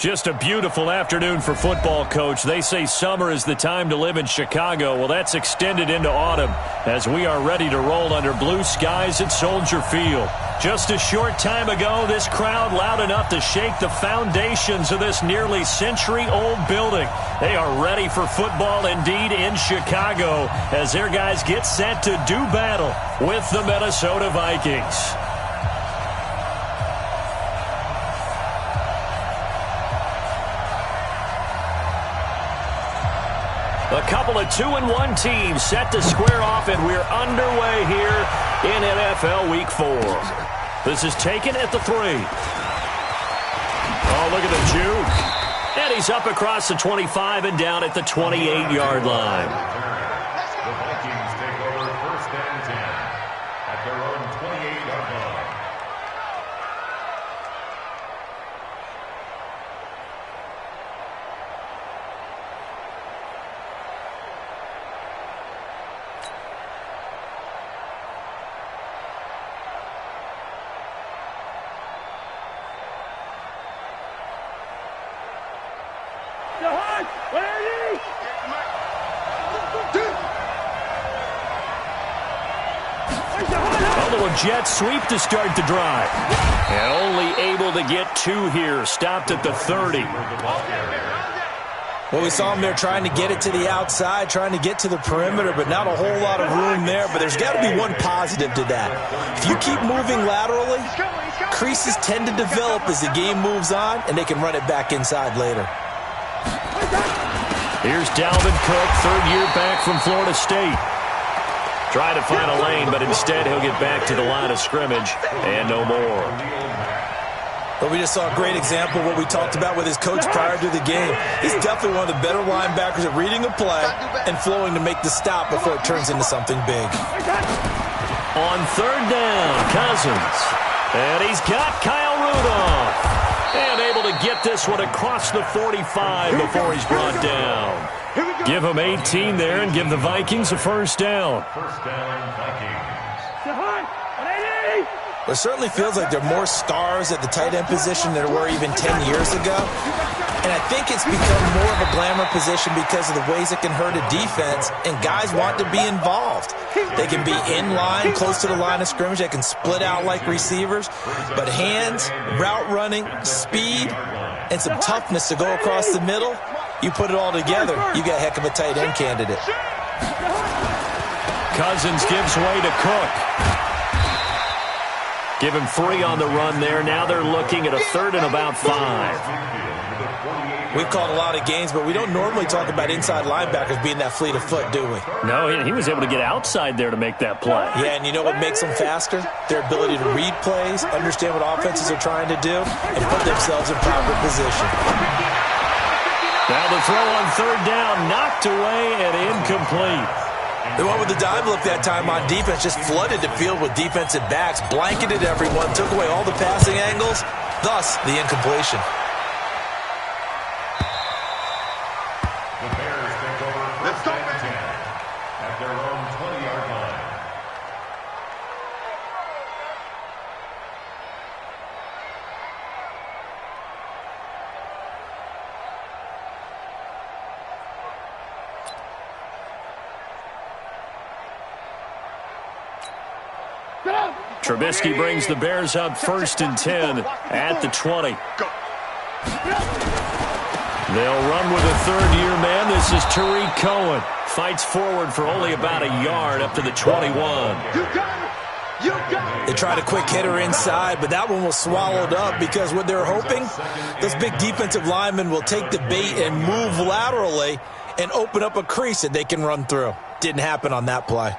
Just a beautiful afternoon for football, Coach. They say summer is the time to live in Chicago. Well, that's extended into autumn as we are ready to roll under blue skies at Soldier Field. Just a short time ago, this crowd loud enough to shake the foundations of this nearly century-old building. They are ready for football indeed in Chicago as their guys get set to do battle with the Minnesota Vikings. A couple of 2-1 teams set to square off, and we're underway here in NFL Week 4. This is taken at the 3. Oh, look at the juke. And he's up across the 25 and down at the 28-yard line. The Vikings take over first and 10 at their own 28-yard line. A little jet sweep to start the drive. And only able to get 2 here. Stopped at the 30. Well, we saw him there trying to get it to the outside, trying to get to the perimeter, but not a whole lot of room there. But there's got to be one positive to that. If you keep moving laterally, creases tend to develop as the game moves on, and they can run it back inside later. Here's Dalvin Cook, third year back from Florida State. Trying to find a lane, but instead he'll get back to the line of scrimmage and no more. But we just saw a great example of what we talked about with his coach prior to the game. He's definitely one of the better linebackers at reading a play and flowing to make the stop before it turns into something big. On third down, Cousins. And he's got Kyle Rudolph. And able to get this one across the 45 before he's brought down. Give him 18 there and give the Vikings a first down. First down, Vikings. It certainly feels like there are more stars at the tight end position than there were even 10 years ago. And I think it's become more of a glamour position because of the ways it can hurt a defense, and guys want to be involved. They can be in line, close to the line of scrimmage. They can split out like receivers. But hands, route running, speed, and some toughness to go across the middle, you put it all together, you got a heck of a tight end candidate. Cousins gives way to Cook. Give him 3 on the run there. Now they're looking at a third and about 5. We've called a lot of games, but we don't normally talk about inside linebackers being that fleet of foot, do we? No, he was able to get outside there to make that play. Yeah, and you know what makes them faster? Their ability to read plays, understand what offenses are trying to do, and put themselves in proper position. Now the throw on third down, knocked away and incomplete. The one with the dime look that time on defense just flooded the field with defensive backs, blanketed everyone, took away all the passing angles, thus the incompletion. The Bears take over first and 10 at their own 20-yard line. Trubisky brings the Bears up first and 10 at the 20. They'll run with a third-year man. This is Tariq Cohen. Fights forward for only about a yard up to the 21. They tried a quick hitter inside, but that one was swallowed up because what they're hoping, those big defensive linemen will take the bait and move laterally and open up a crease that they can run through. Didn't happen on that play.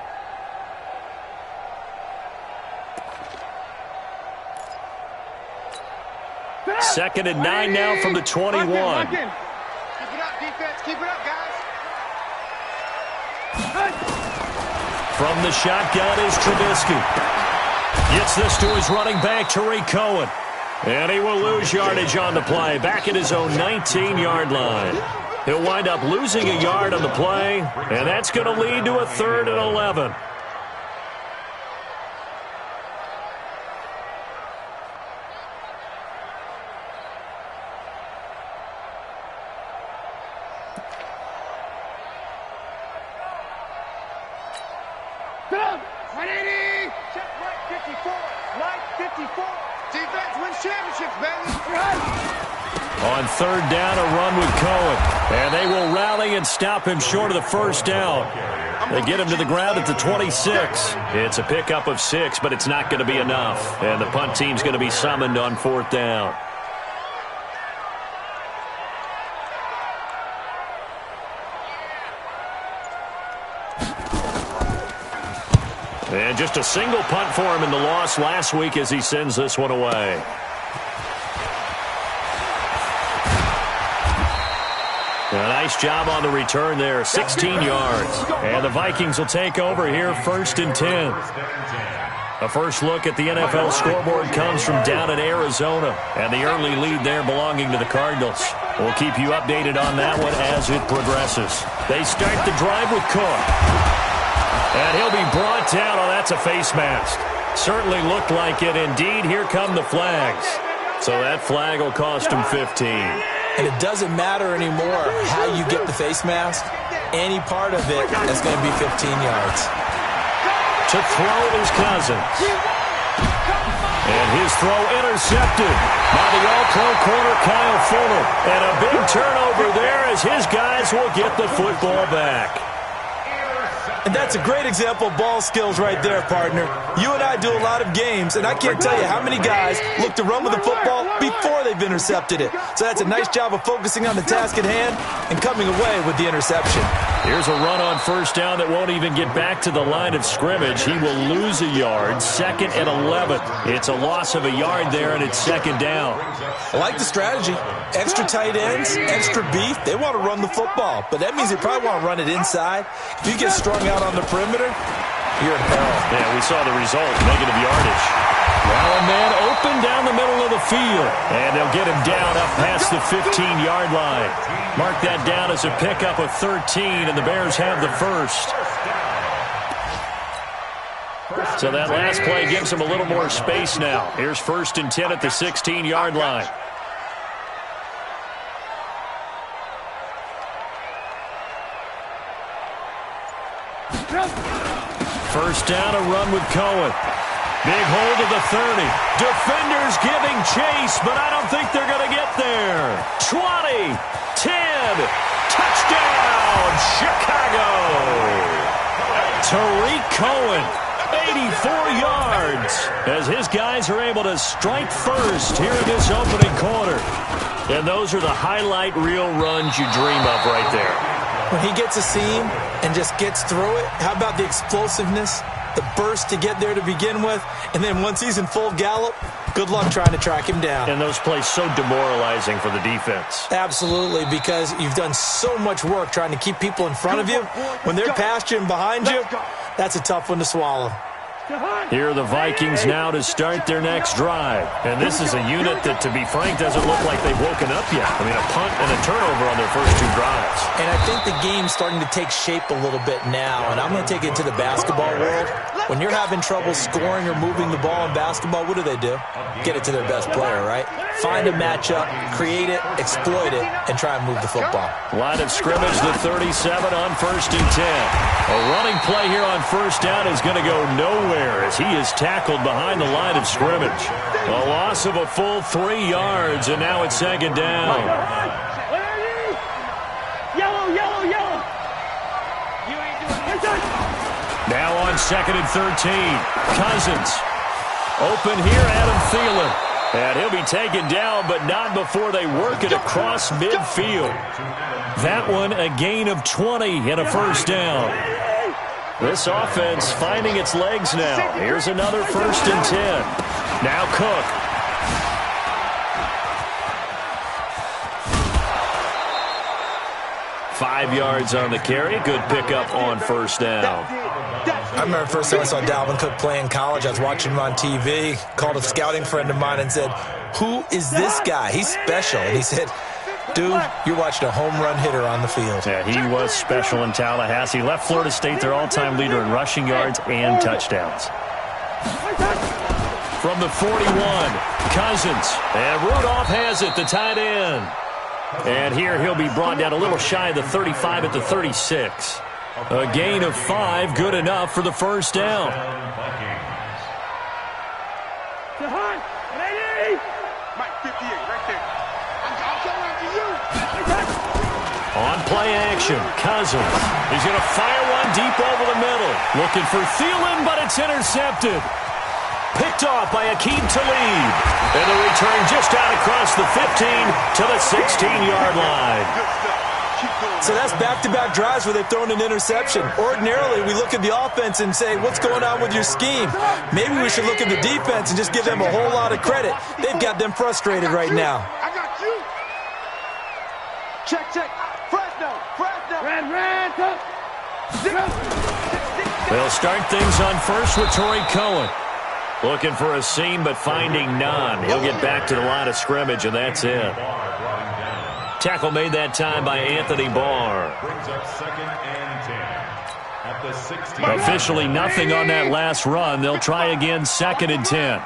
Second and 9 now from the 21. Keep it up, defense. Keep it up, guys. From the shotgun is Trubisky. Gets this to his running back, Tariq Cohen. And he will lose yardage on the play, back at his own 19-yard line. He'll wind up losing a yard on the play, and that's going to lead to a third and 11. 54. Defense wins championships, baby. On third down, a run with Cohen. And they will rally and stop him short of the first down. They get him to the ground at the 26. It's a pickup of 6, but it's not going to be enough. And the punt team's going to be summoned on fourth down. And just a single punt for him in the loss last week as he sends this one away. A nice job on the return there, 16 yards. And the Vikings will take over here, 1st and 10. A first look at the NFL scoreboard comes from down in Arizona. And the early lead there belonging to the Cardinals. We'll keep you updated on that one as it progresses. They start the drive with Cook. And he'll be brought down. Oh, that's a face mask. Certainly looked like it. Indeed, here come the flags. So that flag will cost him 15. And it doesn't matter anymore how you get the face mask. Any part of it is going to be 15 yards. To throw is Cousins. And his throw intercepted by the all-pro corner Kyle Fuller. And a big turnover there as his guys will get the football back. And that's a great example of ball skills right there, partner. You and I do a lot of games, and I can't tell you how many guys look to run with the football before they've intercepted it. So that's a nice job of focusing on the task at hand and coming away with the interception. Here's a run on first down that won't even get back to the line of scrimmage. He will lose a yard, 2nd and 11. It's a loss of a yard there, and it's 2nd down. I like the strategy. Extra tight ends, extra beef. They want to run the football, but that means they probably want to run it inside. If you get strung out on the perimeter, you're in peril. Yeah, we saw the result, negative yardage. Now a man open down the middle of the field, and they'll get him down up past the 15-yard line. Mark that down as a pickup of 13, and the Bears have the first. So that last play gives them a little more space now. Here's 1st and 10 at the 16-yard line. First down, a run with Cohen. Big hold of the 30. Defenders giving chase, but I don't think they're going to get there. 20, 10, touchdown, Chicago. Tariq Cohen, 84 yards, as his guys are able to strike first here in this opening quarter. And those are the highlight reel runs you dream of right there. When he gets a seam and just gets through it, how about the explosiveness, the burst to get there to begin with, and then once he's in full gallop, good luck trying to track him down. And those plays so demoralizing for the defense. Absolutely, because you've done so much work trying to keep people in front of you. When they're past you and behind you, that's a tough one to swallow. Here are the Vikings now to start their next drive. And this is a unit that, to be frank, doesn't look like they've woken up yet. I mean, a punt and a turnover on their first 2 drives. And I think the game's starting to take shape a little bit now. And I'm going to take it to the basketball world. When you're having trouble scoring or moving the ball in basketball, what do? Get it to their best player, right? Find a matchup, create it, exploit it, and try and move the football. Line of scrimmage, the 37 on 1st and 10. A running play here on first down is going to go nowhere as he is tackled behind the line of scrimmage. A loss of a full 3 yards, and now it's 2nd down. Yellow. Now on 2nd and 13. Cousins. Open here, Adam Thielen. And he'll be taken down, but not before they work it across midfield. That one, a gain of 20 and a first down. This offense finding its legs now. Here's another 1st and 10. Now Cook. Five yards on the carry. Good pickup on first down. I remember the first time I saw Dalvin Cook play in college. I was watching him on TV, called a scouting friend of mine and said, "Who is this guy? He's special." And he said, "Dude, you're watching a home run hitter on the field." Yeah, he was special in Tallahassee. Left Florida State their all-time leader in rushing yards and touchdowns. From the 41, Cousins. And Rudolph has it, the tight end. And here he'll be brought down a little shy of the 35 at the 36. A gain of 5, good enough for the first down. play action. Cousins. He's going to fire one deep over the middle. Looking for Thielen, but it's intercepted. Picked off by Akeem Talib. And the return just out across the 15 to the 16-yard line. So that's back-to-back drives where they've thrown an interception. Ordinarily, we look at the offense and say, what's going on with your scheme? Maybe we should look at the defense and just give them a whole lot of credit. They've got them frustrated right now. I got you. Check. Fresno. They'll start things on first with Torrey Cohen. Looking for a seam, but finding none. He'll get back to the line of scrimmage, and that's it. Tackle made that time by Anthony Barr. Brings up 2nd and 10 at the 16. Officially nothing on that last run. They'll try again 2nd and 10.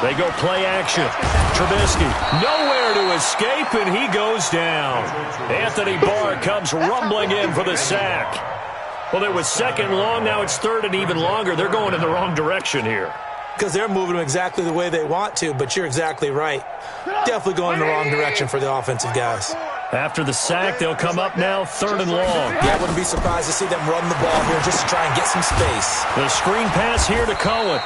They go play action. Trubisky nowhere to escape, and he goes down. Anthony Barr comes rumbling in for the sack. Well, it was 2nd long. Now it's 3rd and even longer. They're going in the wrong direction here. Because they're moving them exactly the way they want to, but you're exactly right. Definitely going in the wrong direction for the offensive guys. After the sack, they'll come up now 3rd and long. Yeah, I wouldn't be surprised to see them run the ball here just to try and get some space. The screen pass here to Cohen.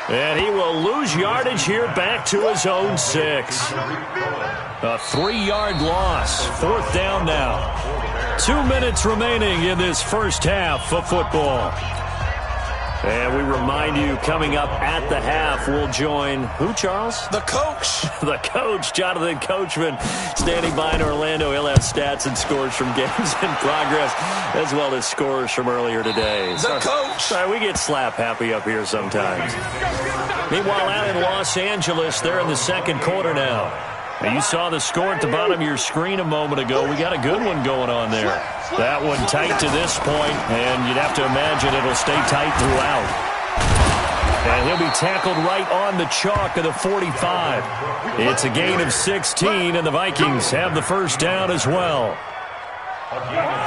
And he will lose yardage here back to his own 6. A 3-yard loss. 4th down now. 2 minutes remaining in this first half of football. And we remind you, coming up at the half, we'll join who, Charles? The coach. The coach, Jonathan Coachman, standing by in Orlando. He'll have stats and scores from games in progress, as well as scores from earlier today. The coach. Sorry, we get slap happy up here sometimes. Meanwhile, out in Los Angeles, they're in the 2nd quarter now. Now, you saw the score at the bottom of your screen a moment ago. We got a good one going on there. That one tight to this point, and you'd have to imagine it'll stay tight throughout. And he'll be tackled right on the chalk of the 45. It's a gain of 16, and the Vikings have the first down as well.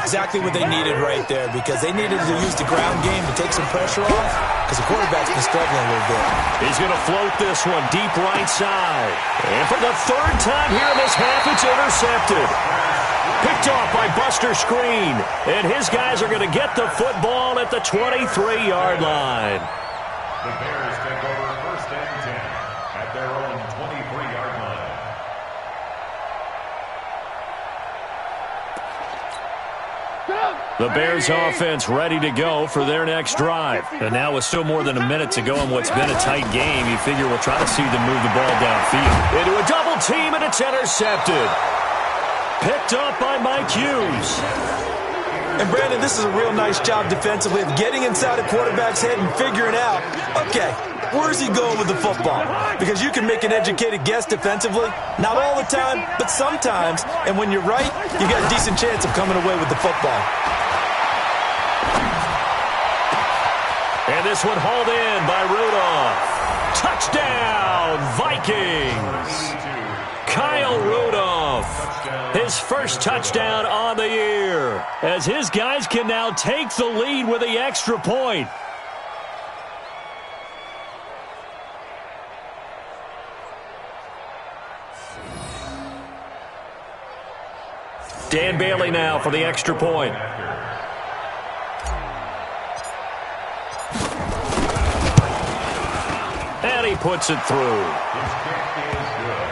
Exactly what they needed right there, because they needed to use the ground game to take some pressure off, because the quarterback's been struggling a little bit. He's going to float this one deep right side. And for the 3rd time here in this half, it's intercepted. Picked off by Buster Screen. And his guys are going to get the football at the 23-yard line. The Bears take over 1st and 10 at their own 23-yard line. The Bears offense ready to go for their next drive. And now with still more than a minute to go in what's been a tight game, you figure we'll try to see them move the ball downfield. Into a double team, and it's intercepted. Picked up by Mike Hughes. And Brandon, this is a real nice job defensively of getting inside a quarterback's head and figuring out, okay, where's he going with the football? Because you can make an educated guess defensively. Not all the time, but sometimes. And when you're right, you got a decent chance of coming away with the football. And this one hauled in by Rudolph. Touchdown, Vikings. Kyle Rudolph, his first touchdown on the year, as his guys can now take the lead with the extra point. Dan Bailey now for the extra point. And he puts it through. His kick is good.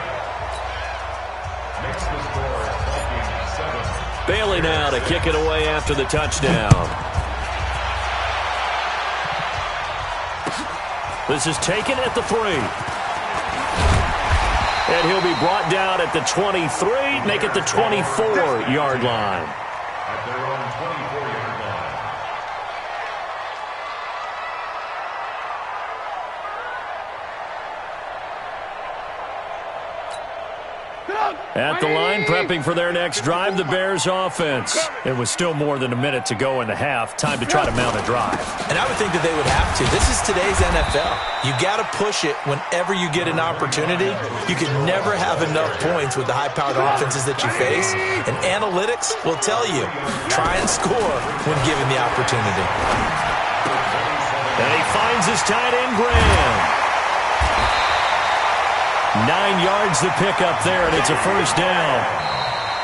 Makes the score Vikings 7. Bailey now to kick it away after the touchdown. This is taken at the 3. And he'll be brought down at the 23, make it the 24-yard line. At their own 24-yard line. At the line, prepping for their next drive, the Bears offense. It was still more than a minute to go in the half. Time to try to mount a drive. And I would think that they would have to. This is today's NFL. You got to push it whenever you get an opportunity. You can never have enough points with the high-powered offenses that you face. And analytics will tell you, try and score when given the opportunity. And he finds his tight end, Graham. 9 yards to pick up there, and it's a first down.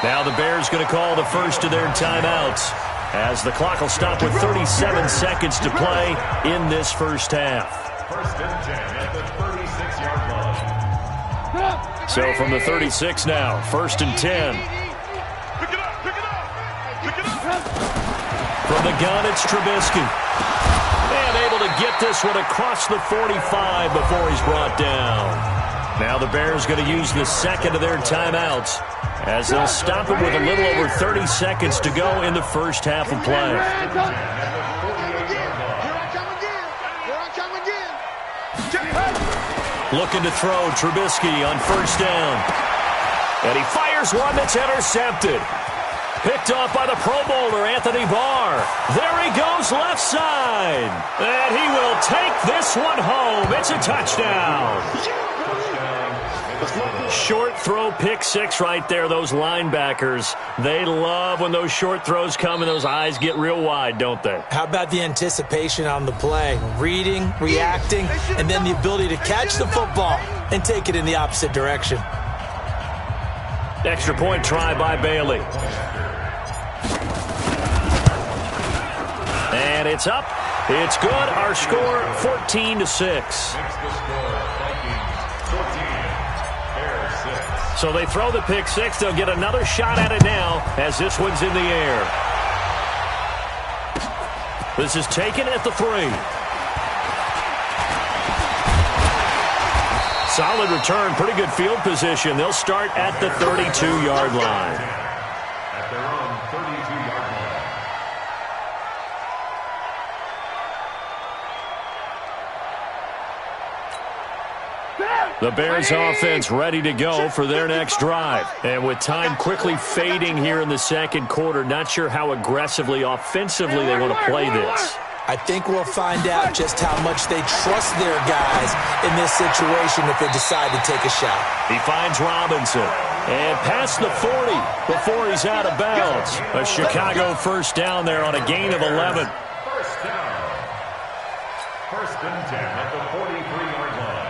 Now the Bears going to call the first of their timeouts, as the clock will stop with 37 seconds to play in this first half. First and 10 at the 36-yard line. So from the 36 now, first and 10. Pick it up, pick it up, pick it up. From the gun, it's Trubisky. And able to get this one across the 45 before he's brought down. Now the Bears going to use the second of their timeouts, as they'll stop him with a little over 30 seconds to go in the first half of play. Looking to throw, Trubisky on first down. And he fires one that's intercepted. Picked off by the Pro Bowler, Anthony Barr. There he goes, left side. And he will take this one home. It's a touchdown. Short throw, pick six right there. Those linebackers, they love when those short throws come and those eyes get real wide, don't they? How about the anticipation on the play? Reading, reacting, and then the ability to catch the football and take it in the opposite direction. Extra point try by Bailey. And it's up. It's good. Our score, 14-6. So they throw the pick six. They'll get another shot at it now as this one's in the air. This is taken at the 3. Solid return. Pretty good field position. They'll start at the 32-yard line. At their own 32-yard line. The Bears offense ready to go for their next drive. And with time quickly fading here in the second quarter, not sure how aggressively, offensively they want to play this. I think we'll find out just how much they trust their guys in this situation if they decide to take a shot. He finds Robinson. And past the 40 before he's out of bounds. A Chicago first down there on a gain of 11. First down. First and 10 at the 43-yard line.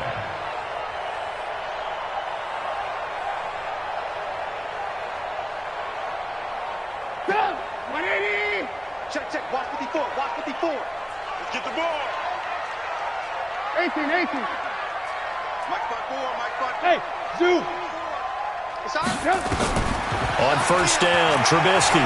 Check. Watch 54. Watch 54. Let's get the ball. 18. Mike spot 4. Hey, Zoo. It's on. On first down, Trubisky.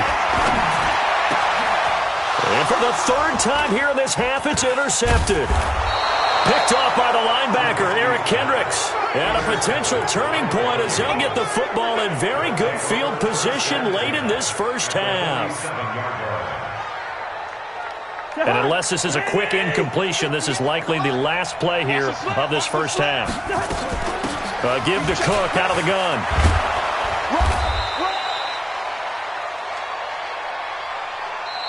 And for the third time here in this half, it's intercepted. Picked off by the linebacker, Eric Kendricks. And a potential turning point as they'll get the football in very good field position late in this first half. And unless this is a quick incompletion, this is likely the last play here of this first half. Give to Cook out of the gun.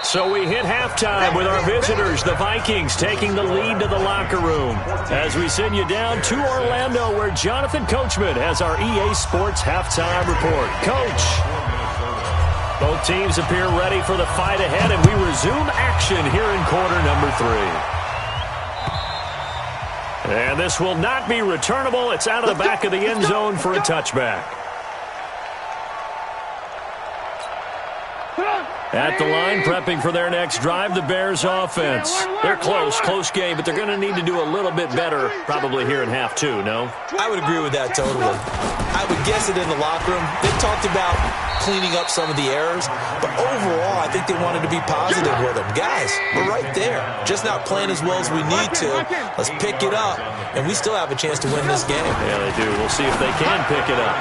So we hit halftime with our visitors, the Vikings, taking the lead to the locker room. As we send you down to Orlando, where Jonathan Coachman has our EA Sports halftime report. Coach. Both teams appear ready for the fight ahead, and we resume action here in quarter number 3. And this will not be returnable. It's out of the back of the end zone for a touchback. At the line, prepping for their next drive, the Bears offense. They're close game, but they're going to need to do a little bit better probably here in half 2, no? I would agree with that totally. I would guess it in the locker room. They talked about cleaning up some of the errors, but overall, I think they wanted to be positive with them. Guys, we're right there. Just not playing as well as we need to. Let's pick it up, and we still have a chance to win this game. Yeah, they do. We'll see if they can pick it up.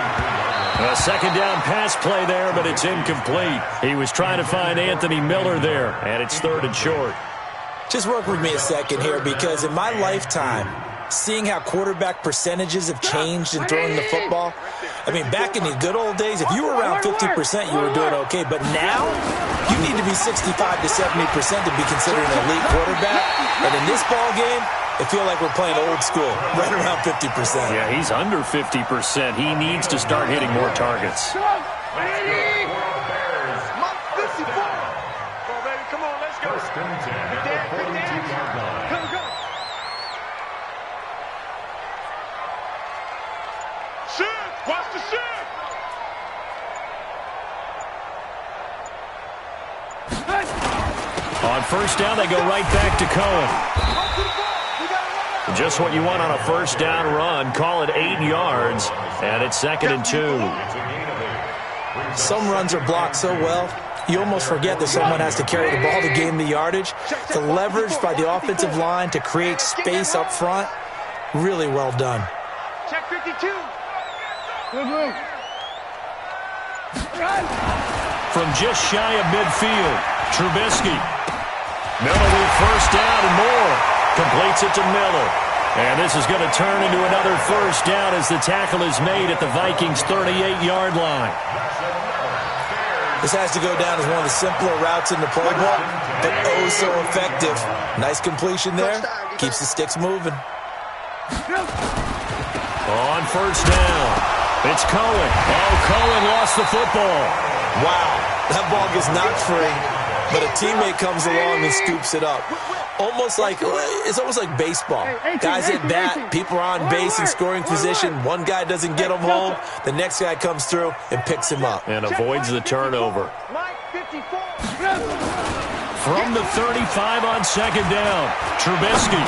A second down pass play there, but it's incomplete. He was trying to find Anthony Miller there, and it's third and short. Just work with me a second here, because in my lifetime, seeing how quarterback percentages have changed in throwing the football, I mean, back in the good old days, if you were around 50%, you were doing okay. But now, you need to be 65 to 70% to be considered an elite quarterback. And in this ball game, I feel like we're playing old school, right around 50%. Yeah, he's under 50%. He needs to start hitting more targets. Come on, baby. Come on, let's go. First and 10 at the 42-yard line. Go. first down, they go right back to Cohen. Just what you want on a first down run. Call it 8 yards, and it's 2nd and 2. Some runs are blocked so well, you almost forget that someone has to carry the ball to gain the yardage. The leverage by the offensive line to create space up front, really well done. Check 52. From just shy of midfield, Trubisky. Miller with first down and more. Completes it to Miller. And this is going to turn into another first down as the tackle is made at the Vikings' 38-yard line. This has to go down as one of the simpler routes in the playbook, but oh so effective. Nice completion there. Keeps the sticks moving. On first down, it's Cohen. Oh, Cohen lost the football. Wow, that ball gets knocked free, but a teammate comes along and scoops it up. It's almost like baseball. Guys at bat, people are on base in scoring position. One guy doesn't get him home. The next guy comes through and picks him up. And avoids the turnover. From the 35 on second down, Trubisky.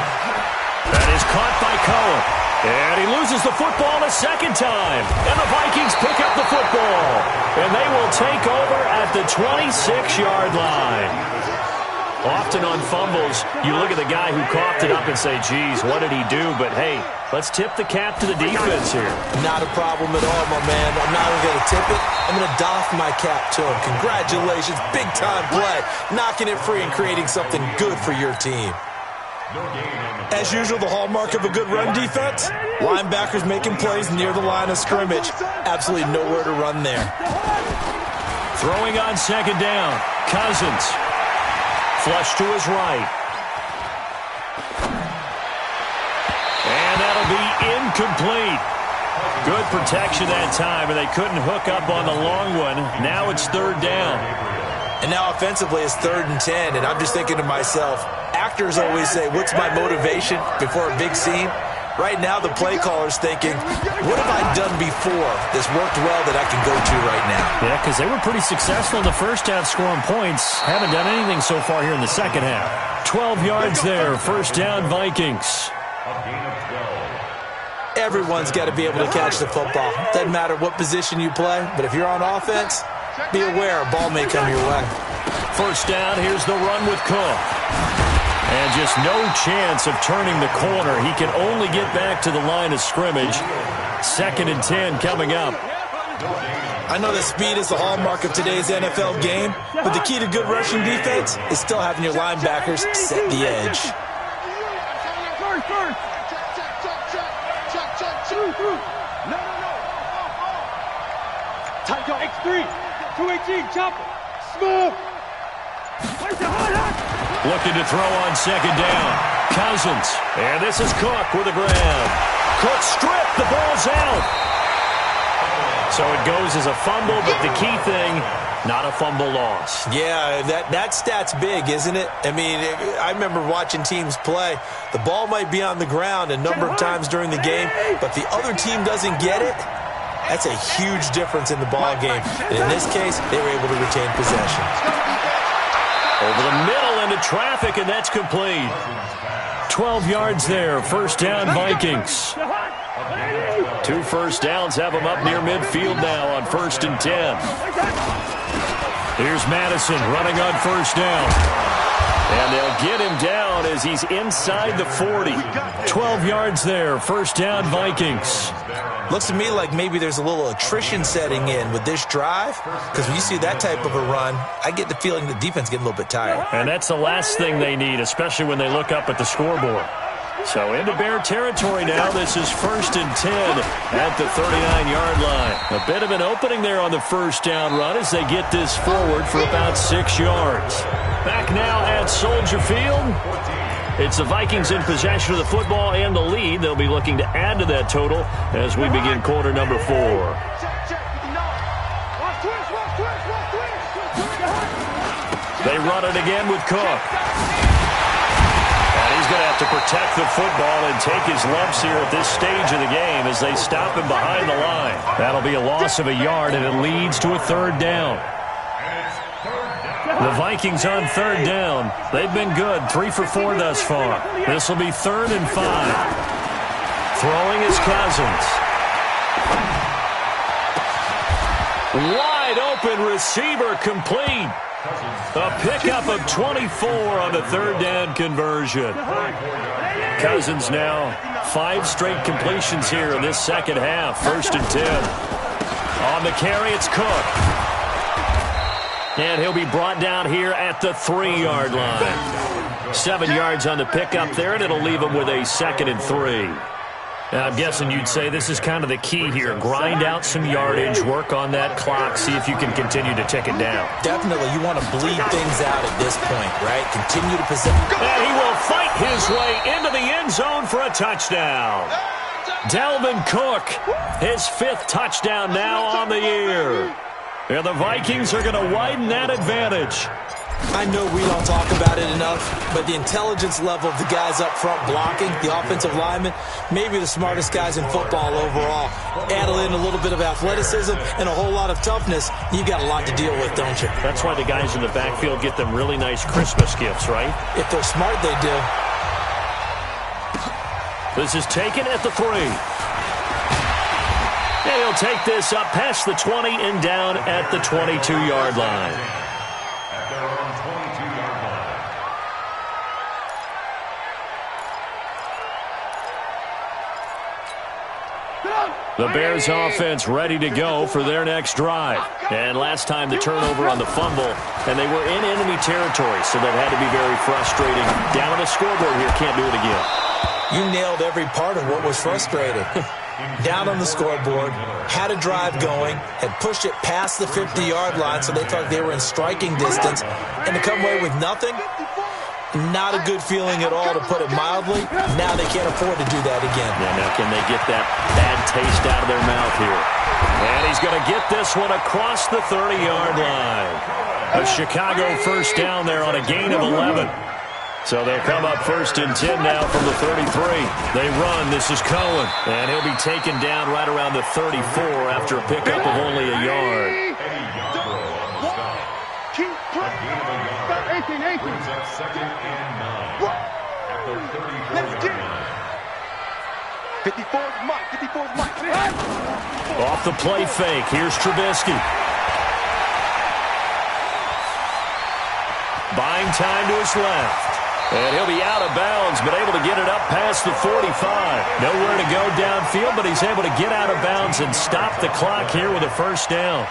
That is caught by Cohen. And he loses the football a second time. And the Vikings pick up the football. And they will take over at the 26-yard line. Often on fumbles, you look at the guy who coughed it up and say, geez, what did he do? But, hey, let's tip the cap to the defense here. Not a problem at all, my man. I'm not even going to tip it. I'm going to doff my cap to him. Congratulations. Big-time play. Knocking it free and creating something good for your team. As usual, the hallmark of a good run defense, linebackers making plays near the line of scrimmage. Absolutely nowhere to run there. Throwing on second down, Cousins. Flush to his right. And that'll be incomplete. Good protection that time, and they couldn't hook up on the long one. Now it's third down. And now offensively it's 3rd and 10, and I'm just thinking to myself, actors always say, what's my motivation before a big scene? Right now the play caller's thinking, what have I done before that's worked well that I can go to right now? Yeah, because they were pretty successful in the first half scoring points. Haven't done anything so far here in the second half. 12 yards there, first down Vikings. Everyone's got to be able to catch the football. Doesn't matter what position you play, but if you're on offense, be aware a ball may come your way. First down, here's the run with Cook. And just no chance of turning the corner. He can only get back to the line of scrimmage. 2nd and 10 coming up. I know that speed is the hallmark of today's NFL game, but the key to good rushing defense is still having your linebackers set the edge. Tight X3, 218, chopper, smooth. Looking to throw on second down. Cousins. And this is Cook with a grab. Cook stripped. The ball's out. So it goes as a fumble, but the key thing, not a fumble loss. Yeah, that stat's big, isn't it? I mean, I remember watching teams play. The ball might be on the ground a number of times during the game, but the other team doesn't get it. That's a huge difference in the ball game. And in this case, they were able to retain possession. Over the middle into traffic, and that's complete. 12 yards there. First down, Vikings. 2 first downs have them up near midfield now on 1st and 10. Here's Madison running on first down. And they'll get him down as he's inside the 40. 12 yards there. First down, Vikings. Looks to me like maybe there's a little attrition setting in with this drive, because when you see that type of a run, I get the feeling the defense getting a little bit tired. And that's the last thing they need, especially when they look up at the scoreboard. So into Bear territory now. This is 1st and 10 at the 39-yard line. A bit of an opening there on the first down run as they get this forward for about 6 yards. Back now at Soldier Field. It's the Vikings in possession of the football and the lead. They'll be looking to add to that total as we begin quarter number 4. They run it again with Cook. And he's going to have to protect the football and take his lumps here at this stage of the game as they stop him behind the line. That'll be a loss of a yard, and it leads to a 3rd down. The Vikings on third down. They've been good, 3 for 4 thus far. This will be 3rd and 5. Throwing is Cousins. Wide open receiver complete. A pickup of 24 on the 3rd down conversion. Cousins now 5 straight completions here in this second half. 1st and 10. On the carry, it's Cook. And he'll be brought down here at the 3-yard line. 7 yards on the pickup there, and it'll leave him with a 2nd and 3. Now, I'm guessing you'd say this is kind of the key here. Grind out some yardage, work on that clock, see if you can continue to tick it down. Definitely, you want to bleed things out at this point, right? Continue to possess. And he will fight his way into the end zone for a touchdown. Dalvin Cook, his 5th touchdown now on the year. And the Vikings are going to widen that advantage. I know we don't talk about it enough, but the intelligence level of the guys up front blocking, the offensive linemen, maybe the smartest guys in football overall. Add in a little bit of athleticism and a whole lot of toughness, you've got a lot to deal with, don't you? That's why the guys in the backfield get them really nice Christmas gifts, right? If they're smart, they do. This is taken at the 3. And he'll take this up past the 20 and down at the 22-yard line. At their own 22-yard line. The Bears offense ready to go for their next drive. And last time the turnover on the fumble, and they were in enemy territory, so that had to be very frustrating. Down on the scoreboard here, can't do it again. You nailed every part of what was frustrating. Down on the scoreboard, had a drive going, had pushed it past the 50-yard line so they thought they were in striking distance, and to come away with nothing, not a good feeling at all, to put it mildly. Now they can't afford to do that again. Yeah, now can they get that bad taste out of their mouth here? And he's going to get this one across the 30-yard line. A Chicago 1st down there on a gain of 11. So they'll come up 1st and 10 now from the 33. They run. This is Cohen. And he'll be taken down right around the 34 after a pickup of only a yard. Keep playing. 18. Brings up 2nd and 9. At their 34-yard line. 54's Mike. Off the play fake. Here's Trubisky. Buying time to his left. And he'll be out of bounds, but able to get it up past the 45. Nowhere to go downfield, but he's able to get out of bounds and stop the clock here with a 1st down.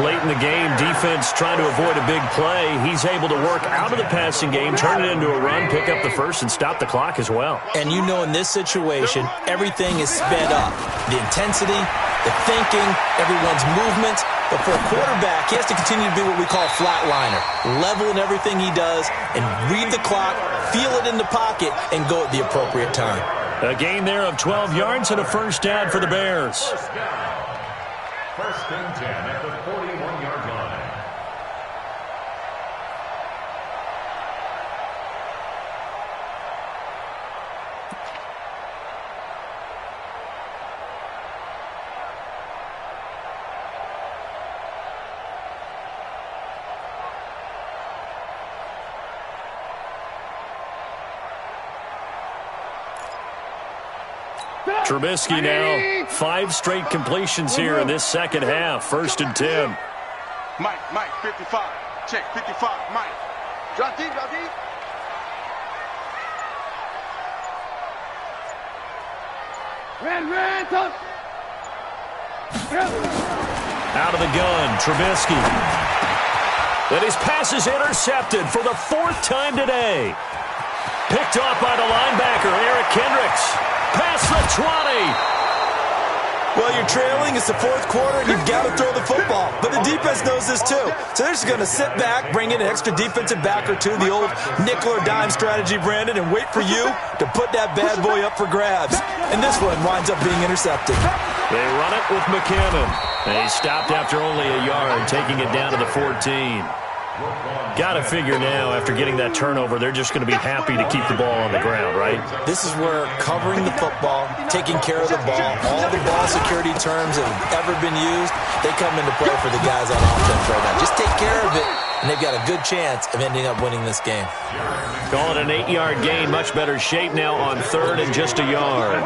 Late in the game, defense trying to avoid a big play. He's able to work out of the passing game, turn it into a run, pick up the 1st, and stop the clock as well. And you know in this situation, everything is sped up. The intensity, the thinking, everyone's movement. But for a quarterback, he has to continue to be what we call a flatliner. Level in everything he does and read the clock, feel it in the pocket, and go at the appropriate time. A gain there of 12 yards and a 1st down for the Bears. 1st and 10 at the 41-yard line. Trubisky now 5 straight completions here in this second half. 1st and 10. Mike, 55. Check, 55, Mike. Drop deep. Ran, touch. Out of the gun, Trubisky. And his pass is intercepted for the 4th time today. Picked off by the linebacker, Eric Kendricks. Past the 20. Well, you're trailing. It's the 4th quarter, and you've got to throw the football. But the defense knows this, too. So they're just going to sit back, bring in an extra defensive back or two, the old nickel or dime strategy, Brandon, and wait for you to put that bad boy up for grabs. And this one winds up being intercepted. They run it with McKinnon. And he stopped after only a yard, taking it down to the 14. Got to figure now, after getting that turnover, they're just going to be happy to keep the ball on the ground, right? This is where covering the football, taking care of the ball, all the ball security terms that have ever been used, they come into play for the guys on offense right now. Just take care of it, and they've got a good chance of ending up winning this game. Call it an 8-yard gain. Much better shape now on third and just a yard.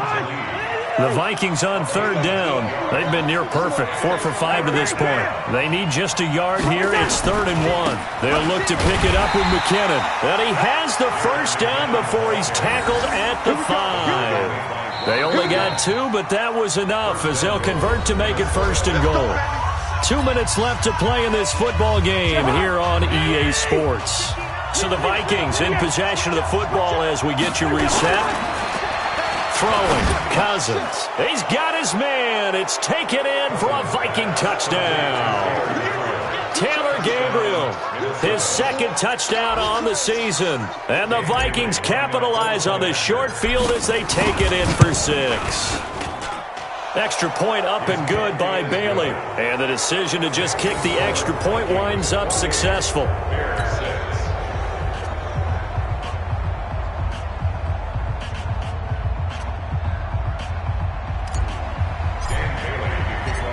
The Vikings on third down. They've been near perfect, 4 for 5 to this point. They need just a yard here. It's 3rd and 1. They'll look to pick it up with McKinnon. And he has the first down before he's tackled at the 5. They only got 2, but that was enough as they'll convert to make it 1st and goal. 2 minutes left to play in this football game here on EA Sports. So the Vikings in possession of the football as we get you reset. Throwing, Cousins. He's got his man. It's taken in for a Viking touchdown. Taylor Gabriel, his 2nd touchdown on the season. And the Vikings capitalize on the short field as they take it in for 6. Extra point up and good by Bailey. And the decision to just kick the extra point winds up successful.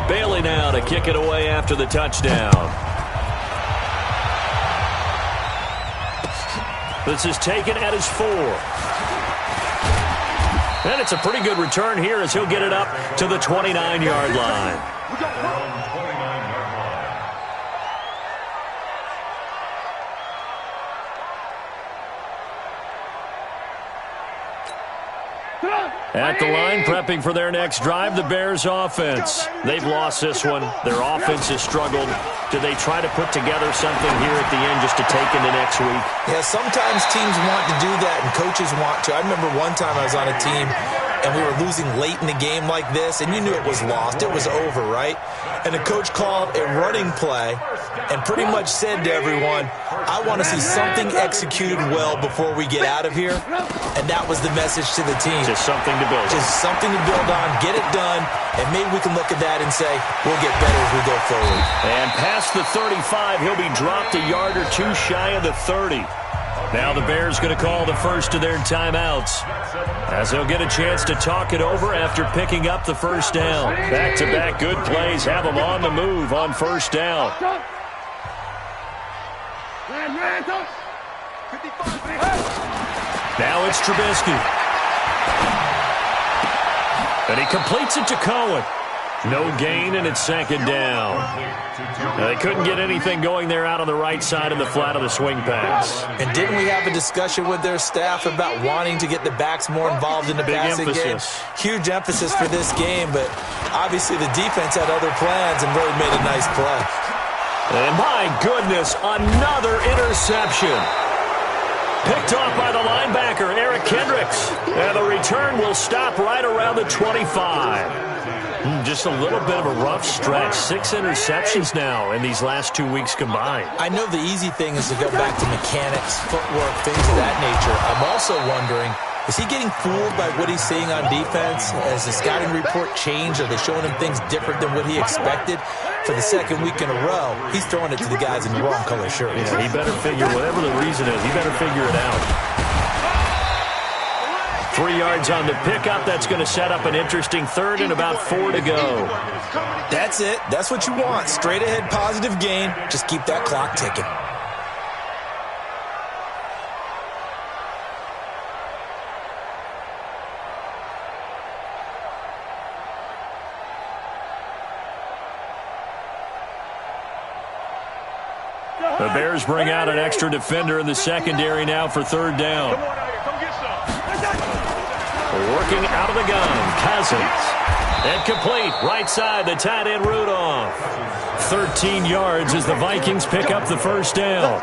Bailey now to kick it away after the touchdown. This is taken at his 4. And it's a pretty good return here as he'll get it up to the 29-yard line. At the line, prepping for their next drive, the Bears offense. They've lost this one. Their offense has struggled. Do they try to put together something here at the end just to take into next week? Yeah, sometimes teams want to do that and coaches want to. I remember one time I was on a team and we were losing late in the game like this, and you knew it was lost. It was over, right? And the coach called a running play and pretty much said to everyone, I want to see something executed well before we get out of here. And that was the message to the team. Just something to build on. Just something to build on, get it done, and maybe we can look at that and say, we'll get better as we go forward. And past the 35, he'll be dropped a yard or 2 shy of the 30. Now the Bears going to call the first of their timeouts as they'll get a chance to talk it over after picking up the first down. Back-to-back good plays have them on the move on first down. Now it's Trubisky. And he completes it to Cohen. No gain, and it's 2nd down. Now, they couldn't get anything going there out on the right side of the flat of the swing pass. And didn't we have a discussion with their staff about wanting to get the backs more involved in the passing game? Huge emphasis for this game, but obviously the defense had other plans and really made a nice play. And my goodness, another interception. Picked off by the linebacker, Eric Kendricks. And the return will stop right around the 25. Just a little bit of a rough stretch. 6 interceptions now in these last 2 weeks combined. I know the easy thing is to go back to mechanics, footwork, things of that nature. I'm also wondering, is he getting fooled by what he's seeing on defense? Has the scouting report changed? Are they showing him things different than what he expected? For the 2nd week in a row, he's throwing it to the guys in the wrong color shirt. Yeah, he better figure, whatever the reason is, he better figure it out. 3 yards on the pickup. That's going to set up an interesting 3rd and about 4 to go. That's it. That's what you want. Straight ahead positive gain. Just keep that clock ticking. The Bears bring out an extra defender in the secondary now for 3rd down. Working out of the gun, Cousins. And complete, right side, the tight end Rudolph. 13 yards as the Vikings pick up the first down.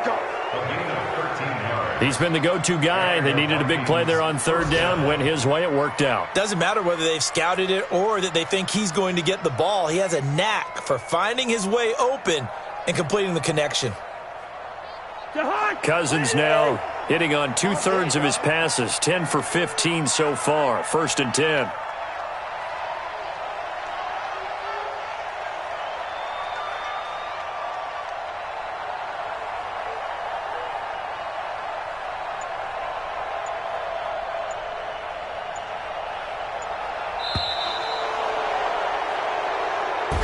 He's been the go-to guy. They needed a big play there on 3rd down. Went his way, it worked out. Doesn't matter whether they've scouted it or that they think he's going to get the ball. He has a knack for finding his way open and completing the connection. Cousins now hitting on 2/3 of his passes, 10 for 15 so far. 1st and 10.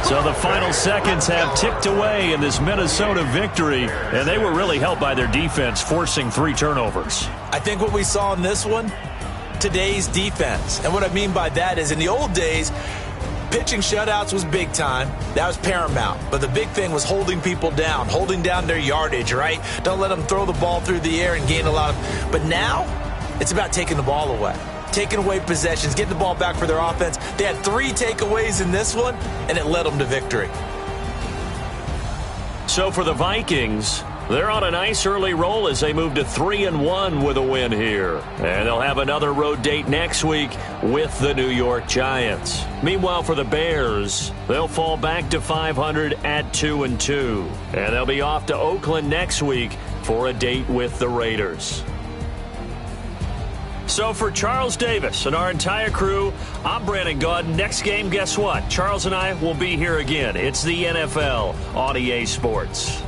So the final seconds have ticked away in this Minnesota victory, and they were really helped by their defense, forcing 3 turnovers. I think what we saw in this one, today's defense. And what I mean by that is in the old days, pitching shutouts was big time. That was paramount. But the big thing was holding people down, holding down their yardage, right? Don't let them throw the ball through the air and gain a lot of. But now, it's about taking the ball away. Taking away possessions, getting the ball back for their offense. They had 3 takeaways in this one, and it led them to victory. So for the Vikings, they're on a nice early roll as they move to 3-1 with a win here. And they'll have another road date next week with the New York Giants. Meanwhile, for the Bears, they'll fall back to 500 at 2-2. And they'll be off to Oakland next week for a date with the Raiders. So for Charles Davis and our entire crew, I'm Brandon Gaudin. Next game, guess what? Charles and I will be here again. It's the NFL on EA Sports.